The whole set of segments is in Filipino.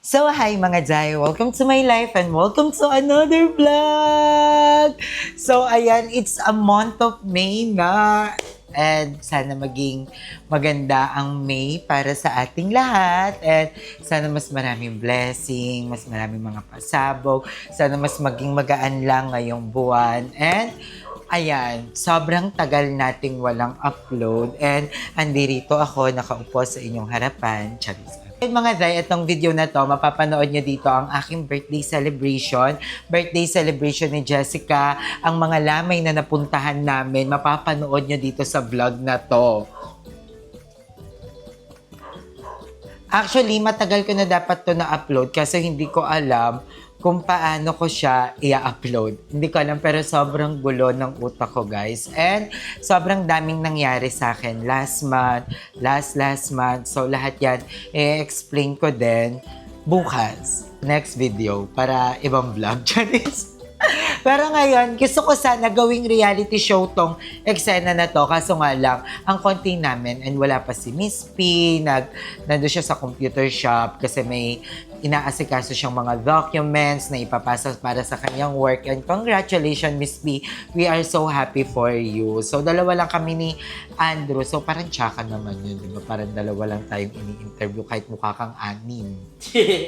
So, hi mga Jai! Welcome to my life and welcome to another vlog! So, ayan, it's a month of May na. And sana maging maganda ang May para sa ating lahat. And sana mas maraming blessing, mas maraming mga pasabog. Sana mas maging magaan lang ngayong buwan. And ayan, sobrang tagal nating walang upload. And andirito ako, nakaupo sa inyong harapan. Charis. Mga Zay, itong video na to, mapapanood nyo dito ang aking birthday celebration. Birthday celebration ni Jessica. Ang mga lamay na napuntahan namin, mapapanood nyo dito sa vlog na to. Actually, matagal ko na dapat to na-upload kasi hindi ko alam kung paano ko siya i-upload. Hindi ko alam, pero sobrang gulo ng utak ko, guys. And sobrang daming nangyari sa akin last month. So lahat yan, i-explain ko din bukas. Next video para ibang vlog. Pero ngayon, gusto ko sana gawing reality show tong eksena na to. Kaso nga lang, ang konti namin and wala pa si Miss P. Nandun siya sa computer shop kasi may inaasikaso siyang mga documents na ipapasa para sa kanyang work. And congratulations, Miss P. We are so happy for you. So, dalawa lang kami ni Andrew. So, parang tsaka naman yun, di ba? Parang dalawa lang tayong ini-interview kahit mukha kang anim.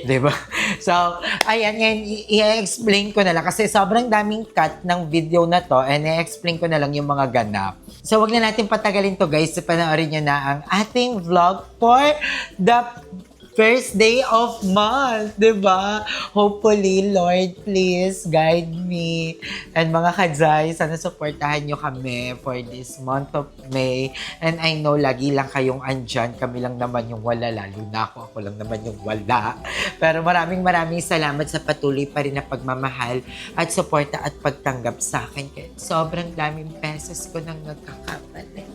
Di ba? So, ayan, i-explain ko na lang kasi sobrang daming cut ng video na to and i-explain ko na lang yung mga ganap. So, wag na natin patagalin to, guys. Panoorin nyo na ang ating vlog for the first day of month, di ba? Hopefully, Lord, please guide me. And mga kadzay, sana supportahan nyo kami for this month of May. And I know, lagi lang kayong andyan. Kami lang naman yung wala. Lalo na ako lang naman yung wala. Pero maraming salamat sa patuloy pa rin na pagmamahal at suporta at pagtanggap sa akin. Kaya sobrang daming pesos ko nang nagkakapalit.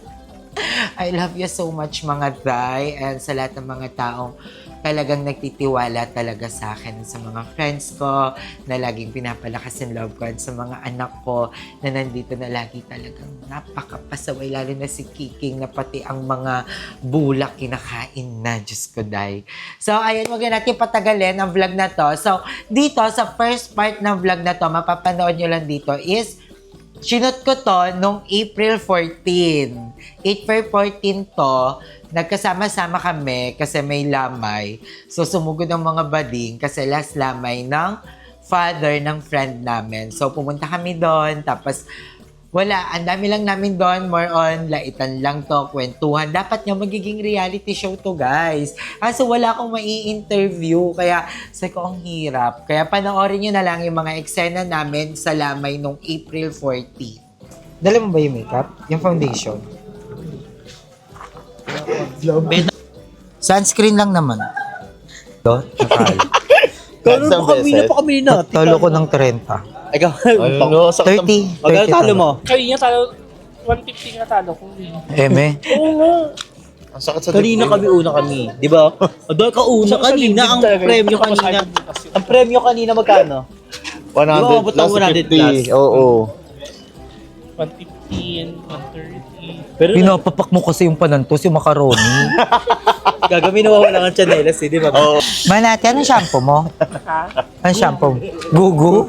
I love you so much, mga Day, and sa lahat ng mga taong talagang nagtitiwala talaga sa akin, sa mga friends ko na laging pinapalakas ng love ko, at sa mga anak ko na nandito na lagi talagang napakapasaway, lalo na si Kiking na pati ang mga bulak kinakain na, Diyos ko, Day. So, ayun, wag na natin patagalin ang vlog na to. So, dito, sa first part ng vlog na to, mapapanood nyo lang dito is sinot ko to nung April 14. April 14 to, nagkasama-sama kami kasi may lamay. So, sumugod ang mga bading kasi last lamay ng father ng friend namin. So, pumunta kami doon, tapos wala, ang dami lang namin doon, more on, laitan lang to, kwentuhan. Dapat nga magiging reality show to, guys. So, wala akong mai-interview, kaya sabi ko, ang hirap. Kaya panoorin nyo na lang yung mga eksena namin sa lamay nung April 14. Dala mo ba yung makeup? Yung foundation? Sunscreen lang naman. Ito, nakal. Talo pa kami na. Talo ko ng 30. Ikaw, 30. Magkano talo mo? Kanina talo, 150 na talo ko. Eme? Oo nga. Ang sakit sa kanina kami. Di ba? Doon ka una kanina. Ang premyo kanina. Ang premyo kanina magkano? 100 plus 50. Oo. 150 and 130. Pero Pinapapak mo kasi yung panantos, yung macaroni. gagawin na wala ng chanelas di ba? Oo. Manati, anong shampoo mo? Ha? Anong shampoo? Gugu?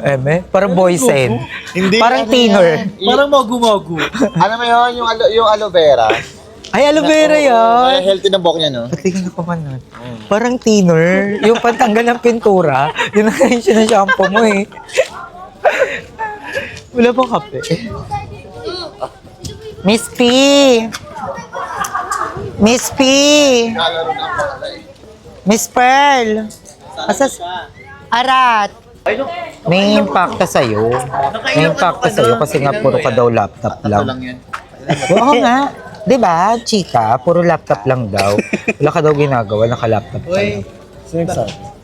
Eme? Parang boysen. Hindi. Parang thinner. Parang magu-magu. Ano mo yun? Yung aloe vera. Ay, aloe vera Kaya yan. healthy ng buhok niya, no? Patingin ako man nun. Parang thinner. Yung pantanggal ng pintura. Yun ang kayo na shampoo mo eh. Wala bang kape? Miss P! Miss P! Miss Pearl! Asas? Arat! May impacta sa'yo. May impacta sa'yo kasi nga puro ka daw laptop lang. lang yun. Oo nga. Diba, chika? Puro laptop lang daw. Wala ka daw ginagawa, naka-laptop ka lang.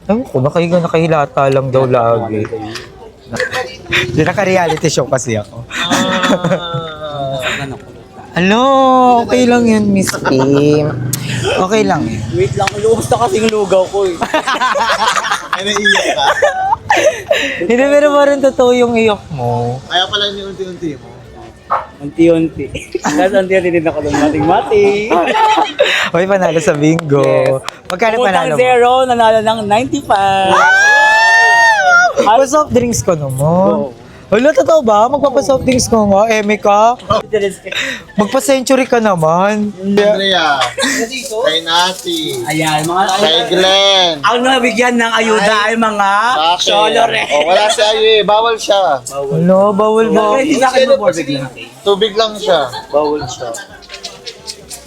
Ewan ko, nakahilata lang daw lagi. Di naka-reality show kasi ako. Alo, okay lang yun, Miss Kim. Okay lang yun. Wait lang, lumabas na kasi yung lugaw ko eh. Ay, naiiyak ka. Hindi, pero parang totoo yung iyok mo. Kaya pala yung unti-unti mo. Unti-unti. Tapos unti-unti din ako ng mating-mating. Uy, panalo sa bingo. Magkano panalo Pumutang mo? zero, nanalo ng 95. Pa-soft drinks ko naman. Wala, totoo ba? Magpapa-soft drinks ko nga. Eme ka? Magpa-century ka naman. Andrea. Kay Nati. Ayan, mga... Kay Glenn. Ang nabigyan ng ayuda ay mga Bakit? Cholore. Oh, wala si Aye. Bawal siya. Ano, bawal ba? Hindi sa akin mo bigla. Tubig lang siya. Bawal siya.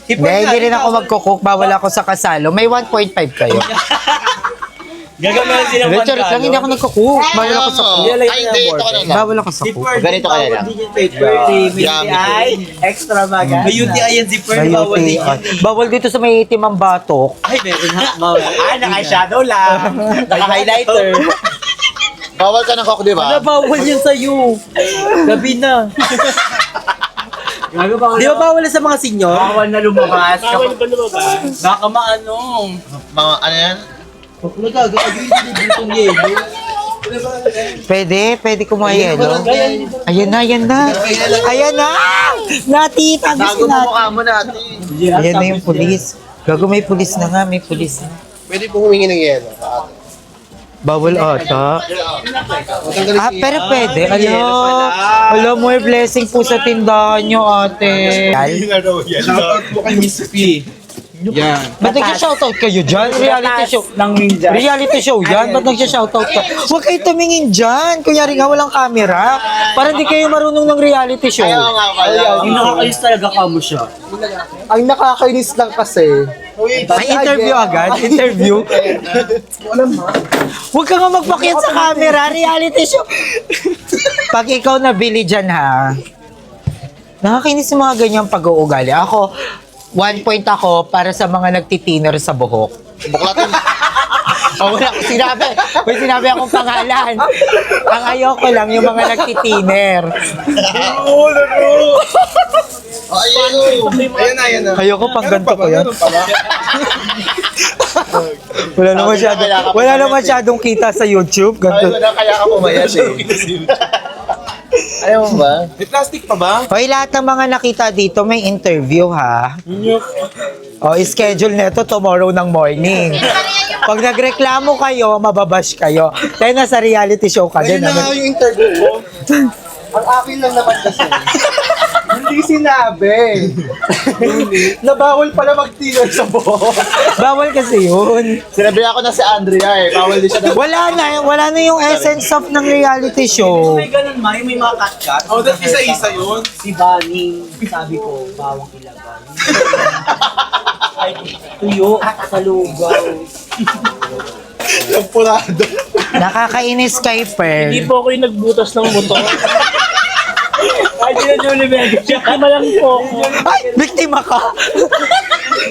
Hindi rin ako magkukook. Bawal ako sa kasalo. May 1.5 kayo. Gagamitin sila ng Richard, lang hindi ako nagkukook. Bawal ako sa cook. Ay, hindi. Ito ka na lang. Bawal ako sa cook. Ganito ka na lang. May UTI, extravagant. May UTI yan, zipper, bawal din. Bawal dito sa may itim ang batok. Ay, meron na. Ay, naka-shadow lang. Naka-highlighter. Bawal ka ng coke, di ba? Bawal yun sa'yo. Gabi na. Di ba bawal na sa mga senyor? Bawal na lumabas. Bawal ba lumabas? Baka maano. Mga ano yan? Pwede kumuha yelo. Ayan na. Ayan na! Nati, tabi si Bago mo Nati. mukha mo natin. Ayan na yung pulis. Gago, may pulis na nga, may pulis na. Pwede po humingi ng yelo. Bawal ata. Pero pwede. Alam mo, blessing po sa tindahan nyo, ate. Shoutout po kay Miss P. Yan. Ba't nag-shoutout kayo dyan? Reality show. Ng ninja. Reality show yan? Ba't nag-shoutout ka? Huwag kayo tumingin dyan. Kunyari nga walang camera. Para hindi kayo marunong ng reality show. Ayaw nga pala. Yung nakakayos talaga kamo siya. Ang nakakainis lang kasi. Ay, interview agad? Interview? Huwag ka nga magpakyat sa camera. Reality show. Pag ikaw nabili dyan ha, nakakainis yung mga ganyang pag-uugali. Ako, 1 point ako para sa mga nagtitiner sa buhok. Buklatin. O wala akong sinabi. May sinabi akong pangalan. Ang ayoko lang yung mga nagtitiner. Ayun na. Ayoko pang ganito ko yan. Wala na masyadong kita sa YouTube. Ganito. Kaya ka pumayas eh. Ayaw mo ba? May plastic pa ba? Hoy, lahat ng mga nakita dito may interview ha. O, schedule neto tomorrow ng morning. Pag nagreklamo kayo, mababash kayo. Tayo na sa reality show ka din. Ayun na yung interview ko. Ang akin lang naman kasi. Hindi sinabi. na bawal pala mag-tiner sa buhok. Bawal kasi yun. Sinabi ako na si Andrea eh. Bawal din siya na. Wala na yung essence of ng reality show. May ganun ma, may mga cut-cut. Oh, that's isa-isa yun. Si Bunny, sabi ko, bawang ilagay. Ay, tuyo sa lugaw. Lampurado. Nakakainis kay Per. Hindi po ako yung nagbutas ng motor. Ay, di na Julie Mega. Biktima lang po ako. Ay, biktima ka.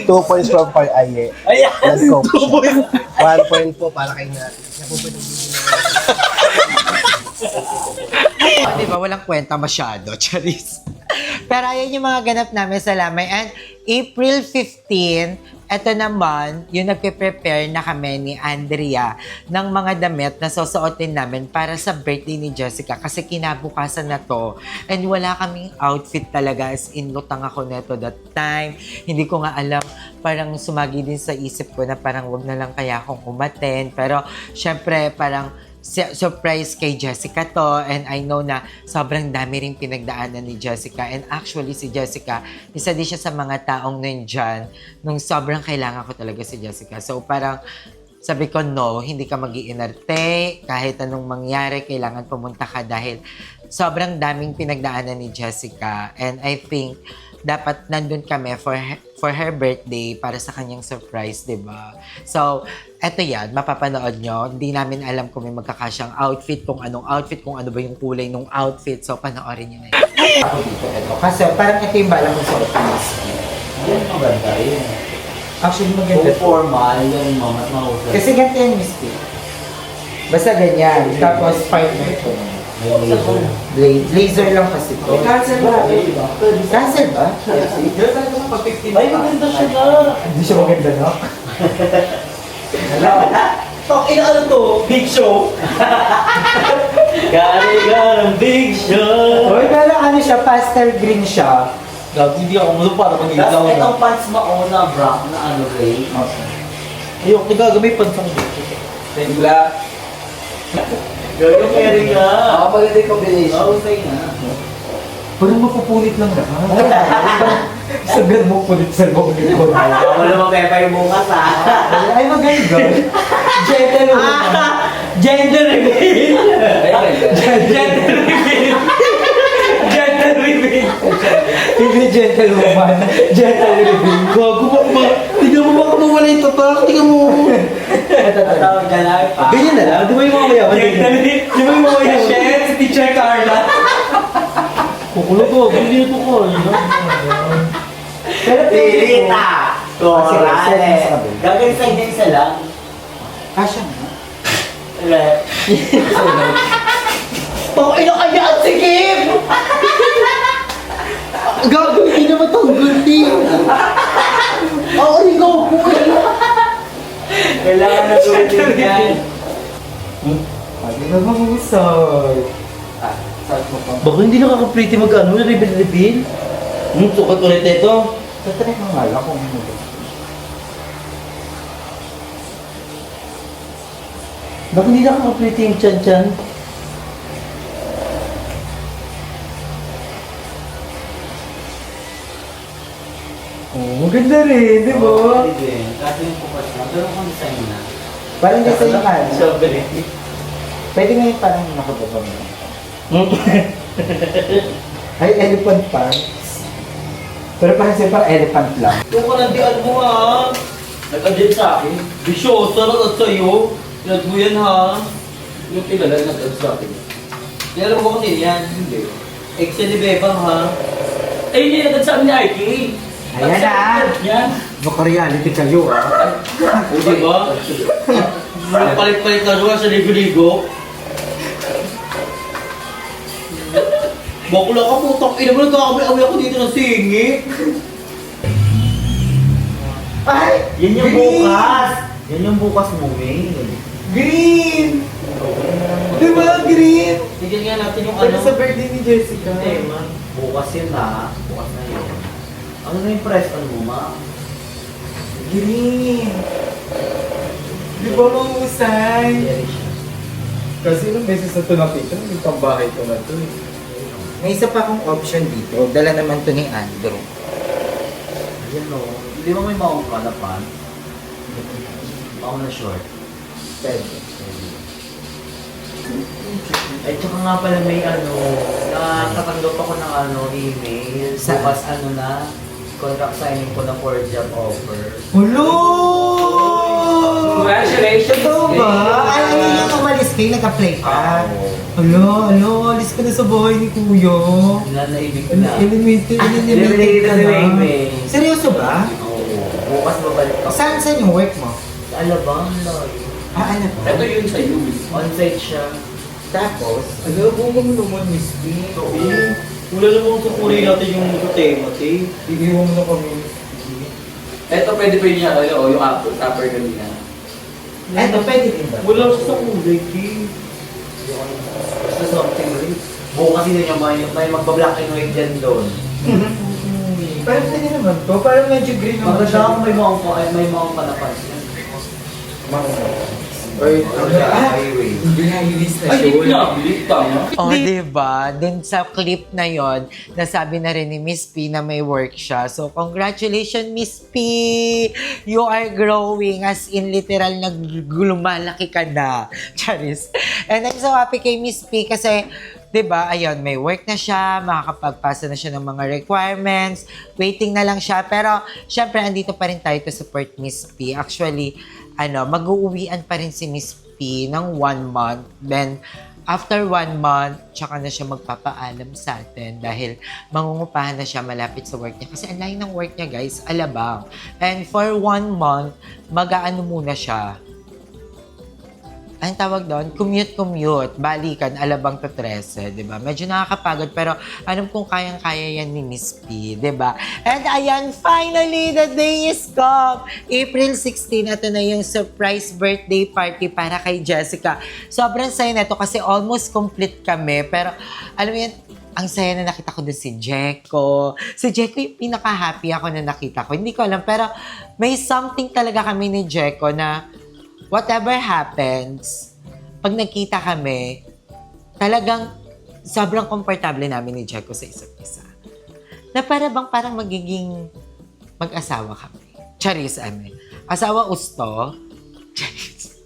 2 points from Pai Aye. Ayan. Let's go. 1 point po para kay natin. Diba, walang kwenta masyado, Charis. Pero ayan yung mga ganap namin sa Lamay. And April 15, eto naman, yung nagpe-prepare na kami ni Andrea ng mga damit na susuotin namin para sa birthday ni Jessica. Kasi kinabukasan na to. And wala kaming outfit talaga. As in, lutang ako neto that time. Hindi ko nga alam. Parang sumagi din sa isip ko na parang wag na lang kaya akong umaten. Pero, syempre, parang surprise kay Jessica to, and I know na sobrang dami rin pinagdaanan ni Jessica, and actually si Jessica, isa din siya sa mga taong nandyan nung sobrang kailangan ko talaga si Jessica. So parang sabi ko, no, hindi ka mag-iinarte, kahit anong mangyari, kailangan pumunta ka dahil sobrang daming pinagdaanan ni Jessica, and I think dapat nandun kami for her birthday para sa kanyang surprise, di ba? So, eto yan, mapapanood nyo. Hindi namin alam kung may magkakasyang outfit, kung anong outfit, kung ano ba yung kulay ng outfit. So, panoorin nyo na yun. Ako dito, eto. Kasi parang ito yung balang sa outfit. Yan, maganda yun. Actually, maganda. Formal, yung mamat mahusay. Kasi ganito yung mistake. Basta ganyan. Tapos, fine na ito. Laser lang kasi ito. Cancel ba? Cancel ba? Ay, maganda siya na. Hindi siya maganda, no? Tok, ano to? Big show. Gari-garang big show. Hoy, kala ano siya, pastel green siya. Gabi, hindi ako mulo para Tapos mag-ilaw na. itong pants mauna, black na ano, gray. Ayok, nagagamay pansang dito. Black. Gagawin ko rin nga. Ako maganda yung combination. Oo, sa'yo na. Parang mapupunit lang na. Sabihan mo punit sa loob ng ko. Wala mapepa yung bukas ah. Ay, maganda. Gentle woman. Gender reveal. Gender reveal. Gender reveal. Hindi gentle woman. Gentle reveal. Gago ba? Tignan mo baka mawala yung tatak. Tignan mo. Tatawag ka lang pa. Ganyan na lang. Di ba yung mga mayaman? Di ba yung mga mayaman? Shit, si Teacher Carla. Kukulo ko. Hindi na ko. Pero Lilita. Corales. Gagawin sa inyo isa lang. Kasha nga. Pang ina kanya at sikip! Gagawin hindi naman itong gulti. Oo, ikaw po. Kailangan na gawin din yan. Hindi na mahusay. Saan mo pa? Baka hindi nakaka-pretty mag-ano, reveal? Sukat ulit ito. Tatry ko nga lang kung ano ba. Baka hindi nakaka-pretty yung chan-chan. Oh, maganda rin, di ba? Sige. Kasi yung bukas na. Pero kung design na. Parang kasi yung ano. Sobrang. Pwede nga yung parang nakababa mo. Ay, elephant pants. Pero parang siya parang elephant lang. Yung kalandian mo ha. Nag-adin sa akin. Bisyoso na at sa'yo. Tinad mo yan ha. Yung kilala nag-adin sa akin. Kilala mo ba kanina yan? Hindi. Excel ni Bebang ha. Eh, hindi na sa amin ni IK. Ayan na. Yan. Baka reality kayo ah. O diba? Palit-palit na doon sa ligo-ligo. Bakula ka putang ina mo, nagkakabay-away ako dito ng singi. Ay! Yan yung green! bukas. Yan yung bukas mo, May. Green! Di ba green? Tignan nga natin yung Pero ano. sa birthday ni Jessica. Hindi, man. Bukas yun na. Bukas na yun. Ano na yung press on mo, ma? Green! Di ba mahusay? Yan siya. Kasi nung beses na ito nakita, yung pambahay ko na ito eh. May isa pa akong option dito. Dala naman to ni Andrew. Ayan o. Hindi mo may maong ka na pan? Maong na short. Pwede. Ay, tsaka nga pala may ano, nakatanggap ako ng ano, email. Saan? Bukas ano na, contract signing ko na for job offer. Hello! Congratulations! Ito ba? Ay, ayun yung umalis kayo, nag-apply ka. Alo, alis ka na sa bahay ni Kuya. Nanaibig ko na. Eliminated Eliminated ka na na. yung email. Seryoso ba? Oo. Bukas babalik ako. Saan yung work mo? Sa Alabang, layo. Ah, ano ba? Ito yun sa'yo. On-site siya. Tapos, Ano po kami naman, Miss B? Wala namang tukurin natin yung tema, te. Iiwan mo na kami, Miss B. Eto, pwede pa yun niya, yung apple, tupper kanina. eto, pwede din ba? Wala sa kulay, te. Basta something rin. Bukas din niya may magpa-black and white dyan doon. Parang pwede naman to. Parang medyo green naman Maganda ako may maong panapansin. Ay, Highway. Hindi na release na Ay, hindi na. Bilit tama. Oh, diba? Dun sa clip na yon, nasabi na rin ni Miss P na may work siya. So, congratulations, Miss P! You are growing as in literal lumalaki ka na. Charis. And I'm so happy kay Miss P kasi, diba, ayun, may work na siya, makakapagpasa na siya ng mga requirements, waiting na lang siya. Pero, syempre, andito pa rin tayo to support Miss P. Actually, mag-uuwian pa rin si Miss P ng 1 month. Then, after 1 month, tsaka na siya magpapaalam sa atin dahil mangungupahan na siya malapit sa work niya. Kasi ang layo ng work niya, guys, Alabang. And for 1 month, mag-aano muna siya. Anong tawag doon? Commute. Balikan, Alabang to 13, di ba? Medyo nakakapagod, pero alam kong kayang-kaya yan ni Miss P, di ba? And ayan, finally, the day is come! April 16, ito na yung surprise birthday party para kay Jessica. Sobrang saya na ito kasi almost complete kami, pero alam mo yan, ang saya na nakita ko din si Jeko. Si Jeko yung pinaka-happy ako na nakita ko. Hindi ko alam, pero may something talaga kami ni Jeko na whatever happens, pag nagkita kami, talagang sobrang komportable namin ni Jeko sa isa't isa. Na parang magiging mag-asawa kami. Charis, ame. Asawa usto. Charis.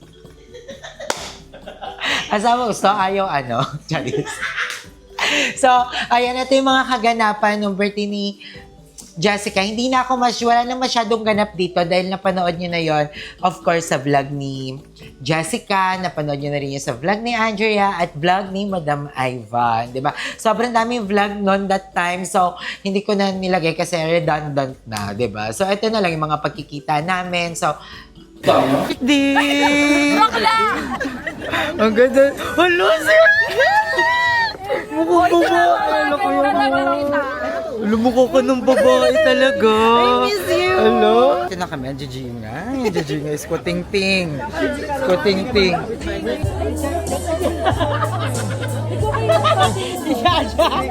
Asawa gusto, ayaw ano. Charis. So, ayan, ito yung mga kaganapan ng birthday ni Jessica. Hindi na ako wala na masyadong ganap dito dahil napanood nyo na yon, of course, sa vlog ni Jessica, napanood nyo na rin yung sa vlog ni Andrea at vlog ni Madam Ivan, di ba? Sobrang daming vlog noon that time, so hindi ko na nilagay kasi redundant na, di ba? So, ito na lang yung mga pagkikita namin. So, hindi! Ang ganda! Hello, sir! Mukha ano ko yung lumukha ka ng babae talaga. I miss you. Hello? Ito na kami, Jijinga. Jijinga is kuting-ting. Kuting-ting.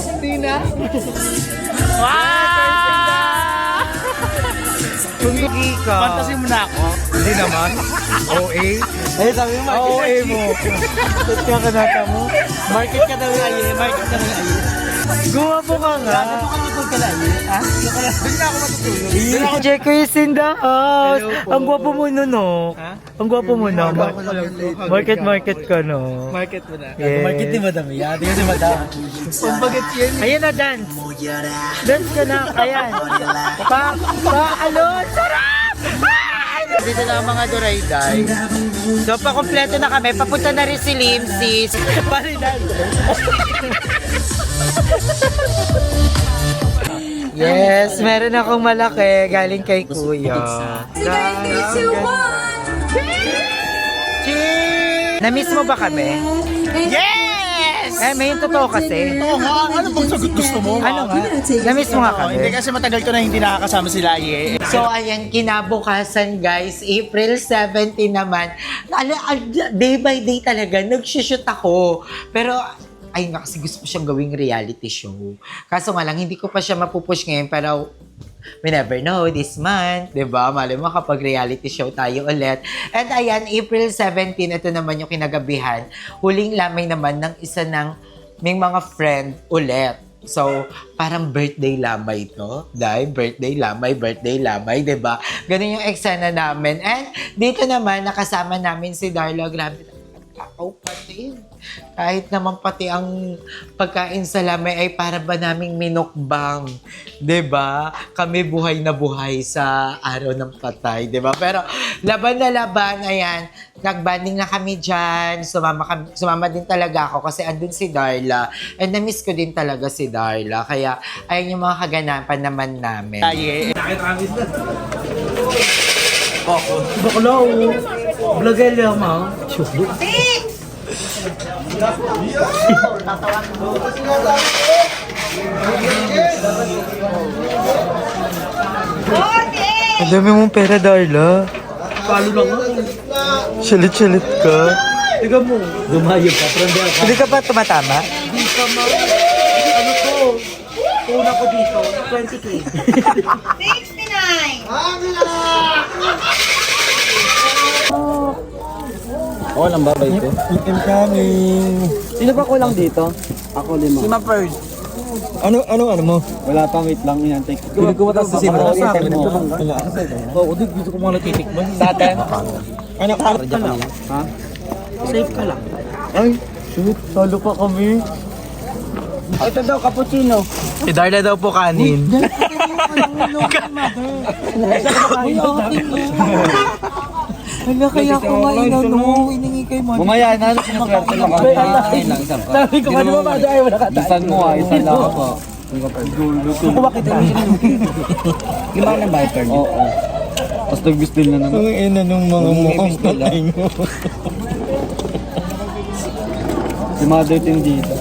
Hindi na. Wow! Hindi ka. Fantasy mo na ako. Hindi naman. OA. Eh, sabi mo, OA mo. Ito ka kanata mo. market ka daw na aye, market ka daw na aye. Guwapo ka nga. Ano ka naman ka na aye? Ha? Doon na ako matutulog. Jeko is in the house. Hello po. Ang gwapo mo nun, no? Ha? Ang gwapo mo na. Market ka, no? Market mo na. Yes. Market ni Madam yan. Tingnan si Madam. Pambagat yan. Ayan na, dance. Dance ka na. Ayan. Alon. Sarap! Dito na ang mga Durayday. So, pa-kompleto na kami. Papunta na rin si Limsis. Paridan. Yes, meron akong malaki. Galing kay Kuya. Cheers! Na-miss mo ba kami? Yes! Eh, may yung totoo kasi. Oo nga, ano bang sagot gusto mo? Ano nga? Na-miss mo nga kami. Hindi kasi matagal ko na hindi nakakasama sila eh. So, ayan, kinabukasan, guys. April 17 naman. Day by day talaga, nag-shoot ako. Pero, ayun nga, kasi gusto ko siyang gawing reality show. Kaso nga lang, hindi ko pa siya mapupush ngayon, pero we never know this month, di ba? Malay mo kapag reality show tayo ulit. And ayan, April 17, ito naman yung kinagabihan. Huling lamay naman ng isa ng may mga friend ulit. So, parang birthday lamay to. Birthday lamay, di ba? Ganun yung eksena namin. And dito naman, nakasama namin si Darla. Grabe, ako pati. Kahit naman pati ang pagkain sa lamay ay para ba naming minukbang. 'Di ba? Kami buhay na buhay sa araw ng patay, 'di ba? Pero laban na laban, ayan. Nagbanding na kami diyan. Sumama din talaga ako kasi andun si Darla. And na-miss ko din talaga si Darla. Kaya ayun yung mga kaganapan naman namin. Bakla o. Vlogger lang ha. Ang dami mong pera, Darla. Palo lang ha. Shalit-shalit ka. Tiga mo. Dumayog ka. Pranda ka. Hindi ka pa tumatama? Hindi ka ma... Ano to? Una ko dito. 20K. 69! Oo, lang babay ko. I'm coming. Sino ba kulang dito? Ako 5. Si Maperd. Ano mo? Wala pa, wait lang yan. Hindi ko mataas sa sino. Oo, dito ko mga natitikman. Natin? Ano ka lang? Ha? Safe ka lang. Ay, shoot, salo pa kami. Ito daw, cappuccino. Si Darla daw po kanin. Hala, kaya ko nga inano, iningi kay Mami. Bumaya na, sinaswerte lang ako. Ayun lang, isang pa. Sabi ko, ano ba ba? Ay, wala ka tayo. Isan mo ah, isan lang ako. Nakuha kita. Lima ng Viper niya. Oo. Tapos nag-bistil na naman. Ang ina nung mga mukhang patay mo. Si Mother din dito.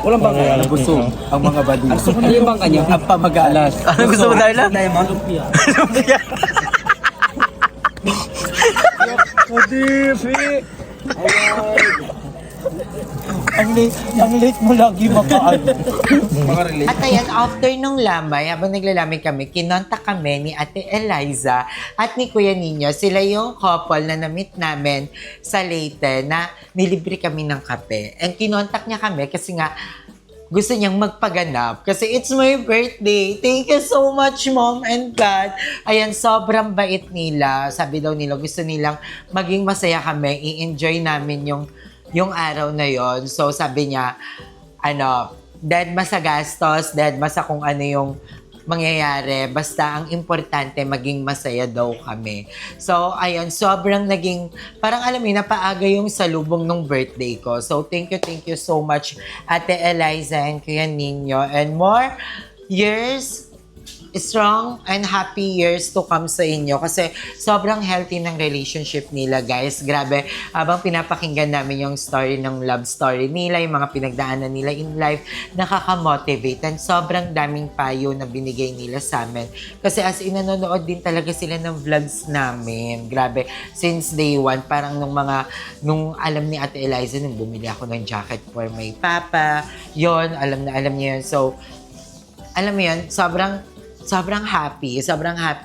Walang bangka. Busog. Ang mga badi. Ano yung bangka niyo? Ang pamagalas. Ano gusto mo, Darla? Diamond. Lumpia. Kadifi! Ang late mo lagi makaano. At ayan, after nung lamay, habang naglalamay kami, kinontak kami ni Ate Eliza at ni Kuya Nino. Sila yung couple na na-meet namin sa Leyte na nilibre kami ng kape. And kinontak niya kami kasi nga gusto niyang magpaganap kasi it's my birthday. Thank you so much, Mom and Dad. Ayan, sobrang bait nila. Sabi daw nila, gusto nilang maging masaya kami. I-enjoy namin yung araw na yon. So sabi niya, dead ma sa gastos, dead ma sa kung ano yung mangyayari. Basta ang importante, maging masaya daw kami. So, ayun, sobrang naging, parang alam mo, napaaga yung salubong ng birthday ko. So, thank you so much, Ate Eliza and Kuya Nino. And more years, strong and happy years to come sa inyo kasi sobrang healthy ng relationship nila, guys. Grabe, habang pinapakinggan namin yung story ng love story nila, yung mga pinagdaanan nila in life, nakaka-motivate and sobrang daming payo na binigay nila sa amin. Kasi as in, nanonood din talaga sila ng vlogs namin. Grabe, since day one, parang nung alam ni Ate Eliza, nung bumili ako ng jacket for my papa, yon alam niya yun. So, alam mo yun, sobrang happy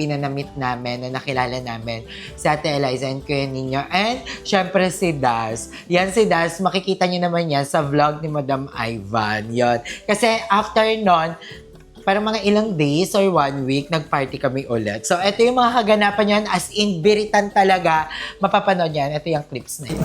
na na-meet namin, na nakilala namin si Ate Eliza and Kuya Nino. And, syempre si Das. Yan si Das, makikita niyo naman yan sa vlog ni Madam Ivan. Yon. Kasi after nun, parang mga ilang days or 1 week, nag-party kami ulit. So, ito yung mga kaganapan yan, as in, biritan talaga. Mapapanood yan. Ito yung clips na yun.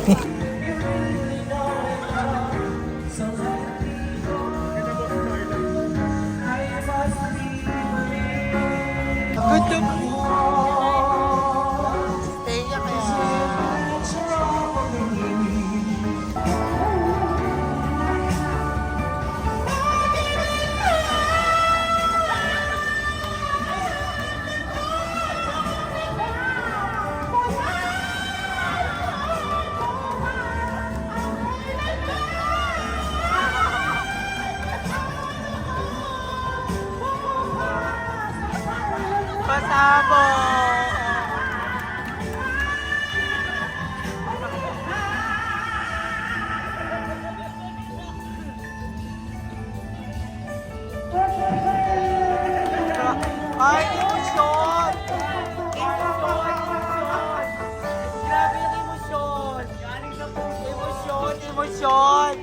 Ay, emosyon! Emosyon! Grabe yung emosyon! Emosyon!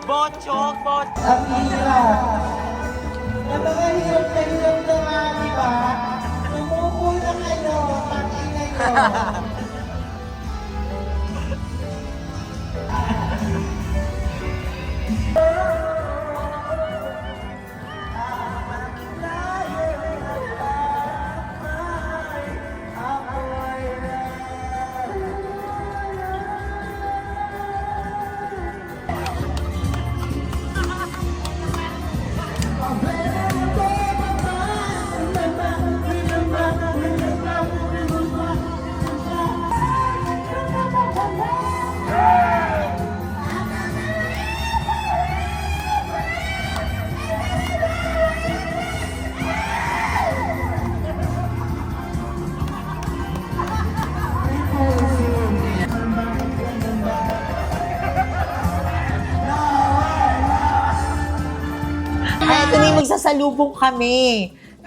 Bochok! Amira, napakahirap na hirap na nga, di ba? Tumupo na kayo, pag-inay nyo.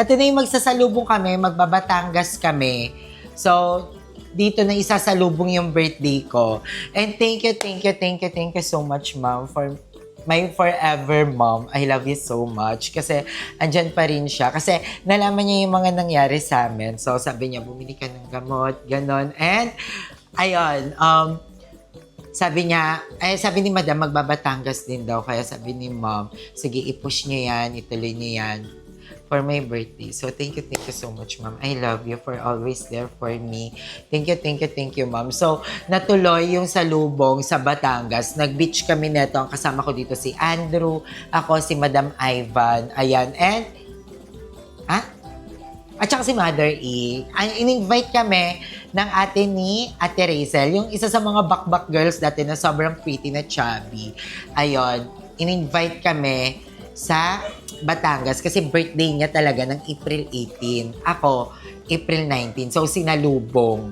Ito na yung magsasalubong kami. Magbabatangas kami. So, dito na isasalubong yung birthday ko. And thank you so much, Ma'am, for my forever mom. I love you so much. Kasi andyan pa rin siya. Kasi nalaman niya yung mga nangyari sa amin. So, sabi niya, bumili ka ng gamot, ganon. And, ayun, sabi ni Madam, magbabatangas din daw. Kaya sabi ni Mom, sige, i-push niyo yan, ituloy niyo yan for my birthday. So, thank you so much, Mom. I love you for always there for me. Thank you, Mom. So, natuloy yung salubong sa Batangas. Nag-beach kami neto. Ang kasama ko dito si Andrew, ako si Madam Ivan. Ayan. And, at saka si Mother E. In-invite kami ng ate ni Ate Rachel, yung isa sa mga bakbak girls dati na sobrang pretty na chubby. Ayun, in-invite kami sa Batangas kasi birthday niya talaga ng April 18. Ako, April 19. So, sinalubong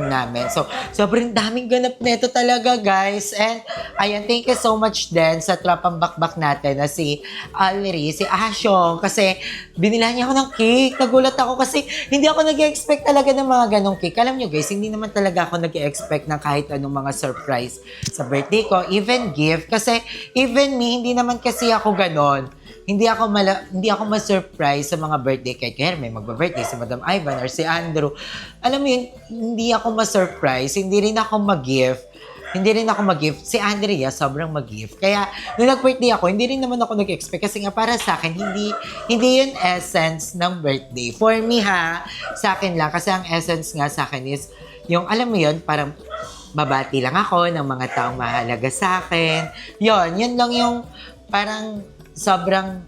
namin. So, sobrang daming ganap nito talaga, guys. And, ayan, thank you so much din sa tropang bakbak natin na si Alri, si Asyong. Kasi, binilahan niya ako ng cake. Nagulat ako kasi hindi ako nag-expect talaga ng mga ganong cake. Alam niyo, guys, hindi naman talaga ako nag-expect ng kahit anong mga surprise sa birthday ko. Even gift. Kasi, even me, hindi naman kasi ako ganon. Hindi ako ma-surprise sa mga birthday kay Herme, magba-birthday si Madam Ivan or si Andrew. Alam mo yun, hindi ako ma-surprise, hindi rin ako mag-gift. Si Andrea, sobrang mag-gift. Kaya, nung nag-birthday ako, hindi rin naman ako nag-expect. Kasi nga, para sa akin, hindi yun essence ng birthday. For me, sa akin lang. Kasi ang essence nga sa akin is, yung, alam mo yun, parang babati lang ako ng mga taong mahalaga sa akin. Yun lang yung parang sobrang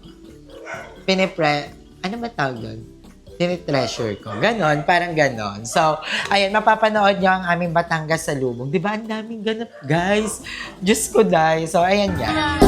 ano ba tawag doon? Tine-treasure ko. Ganon, parang ganon. So, ayan, mapapanood nyo ang aming Batangas sa Lubong. Di ba? Ang daming ganap, guys. Diyos ko, dahil. So, ayan yan.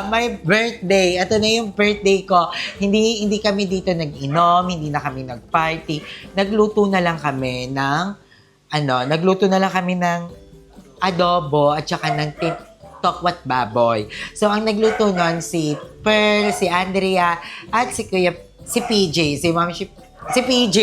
My birthday. Ito na yung birthday ko. Hindi kami dito nag-inom, hindi na kami nag-party. Nagluto na lang kami ng adobo at saka ng tokwat baboy. So, ang nagluto nun si Pearl, si Andrea, at si PJ, si PJ.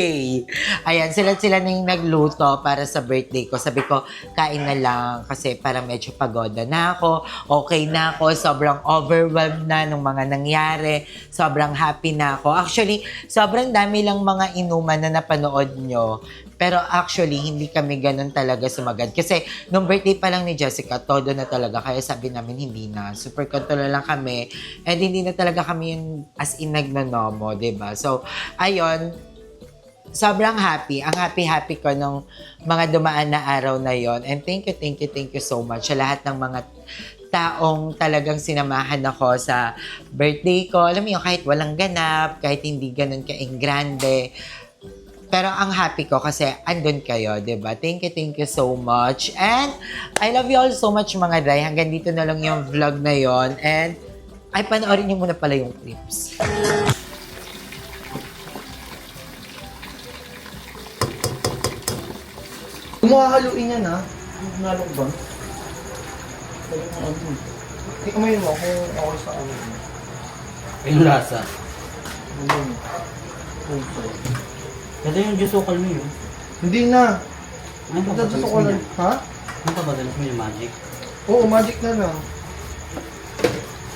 Ayan, sila na yung nagluto para sa birthday ko. Sabi ko, kain na lang kasi parang medyo pagoda na ako. Okay na ako. Sobrang overwhelmed na ng mga nangyari. Sobrang happy na ako. Actually, sobrang dami lang mga inuman na napanood nyo. Pero actually, hindi kami ganun talaga sumagad. Kasi nung birthday pa lang ni Jessica, todo na talaga. Kaya sabi namin, hindi na. Super control lang kami. And hindi na talaga kami yung as in nagnonomo, diba? So, ayun, sobrang happy. Ang happy ko nung mga dumaan na araw na yon. And thank you so much sa lahat ng mga taong talagang sinamahan ako sa birthday ko. Alam mo yun, kahit walang ganap, kahit hindi ganun ka-engrande. Pero ang happy ko kasi andun kayo, diba? Thank you so much. And I love you all so much mga day. Hanggang dito na lang yung vlog na yon. And ay, panoorin niyo muna pala yung clips. Kumahaluin yan, ha? Nalok ba? Ikumayin mo kung ako sa amin. Yung lasa. Puso. Ito yung jusukal mo yun. Hindi na. Ano pa Ito gusto ko lang. Ha? Ano pa madalas mo yung magic? Oo, magic na lang.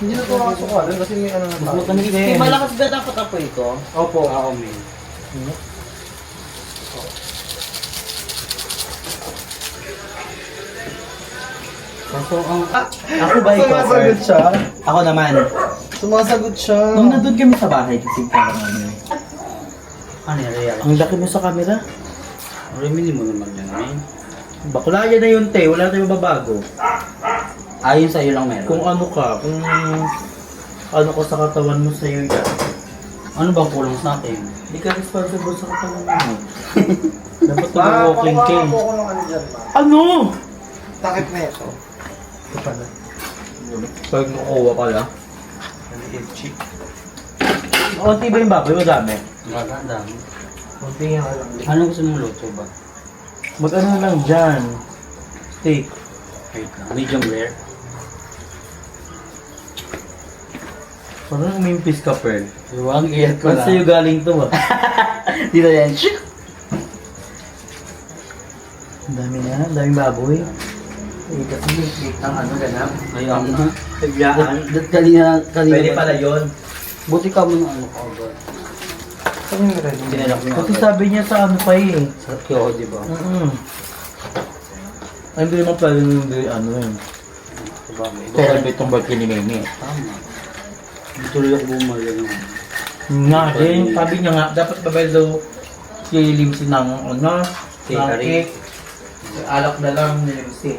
Hindi na ito makasukalan kasi may ano na tayo. Hindi, malakas ba dapat apoy ko? Opo. Oo, may. Kaso ang... ako ba ikaw, Sumasagot siya. Ako naman. Sumasagot siya. Nung nandun kami sa bahay, titignan ka namin. Ano yung real? Ang laki mo sa camera. Remili mo naman yan, eh. Bakla yan na yun, te. Wala tayong babago. Ayon sa'yo lang meron. Kung ano ka, kung ano ko sa katawan mo sa'yo yan. Ano bang kulang sa atin? Hindi ka responsible sa katawan mo. Dapat nag-walking ka. Ako ng ano dyan, ma. Ano? Takip na ito. Ito pala. Pag nakuha ka lang. Unti ba yung baboy? Madami. Maganda. Unti nga lang. Ano gusto mong luto ba? Mag-ano lang dyan? Steak. Wait lang. Medium rare. Parang umimpis ka, Pearl. Huwag iyak ko Saan sa'yo lang. galing to ah? Dito yan. Ang dami na, ang daming baboy. Ang ano ganap? Ayun na. Kanina. Pwede pala yun. Buti ka mo ng ano ka ba? Tinalak mo Kasi sabi niya sa ano pa eh. Sa Kyoho, di ba? Ay, hindi naman pala yung ano yun. Sabagay. Kaya ba itong birthday ni Mimi? Tama. Dito lang ako bumalik ng Nga din, sabi niya nga, dapat babay daw si Limsi ng ano, ng Catering. cake. Alak na lang ni Limsi.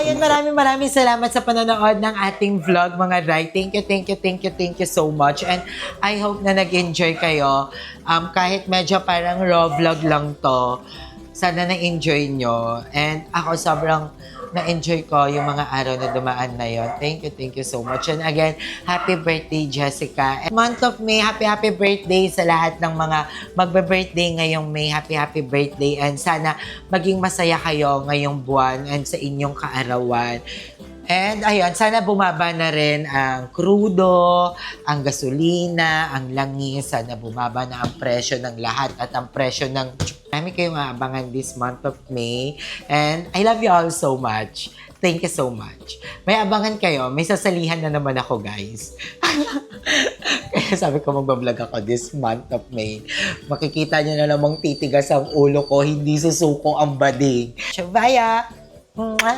Ayun, maraming salamat sa panonood ng ating vlog, mga Rai. Thank you so much. And I hope na nag-enjoy kayo. Kahit medyo parang raw vlog lang to, sana na-enjoy nyo. And ako sobrang na-enjoy ko yung mga araw na dumaan na yon. Thank you so much. And again, happy birthday, Jessica. And month of May, happy birthday sa lahat ng mga magbe-birthday ngayong May. Happy birthday. And sana maging masaya kayo ngayong buwan and sa inyong kaarawan. And ayun, sana bumaba na rin ang krudo, ang gasolina, ang langis. Sana bumaba na ang presyo ng lahat at ang presyo ng... Marami kayong aabangan this month of May. And I love you all so much. Thank you so much. May abangan kayo. May sasalihan na naman ako, guys. Kaya sabi ko magbablog ako this month of May. Makikita nyo na namang titigas ang ulo ko. Hindi susuko ang bading. Shabaya! Mwah!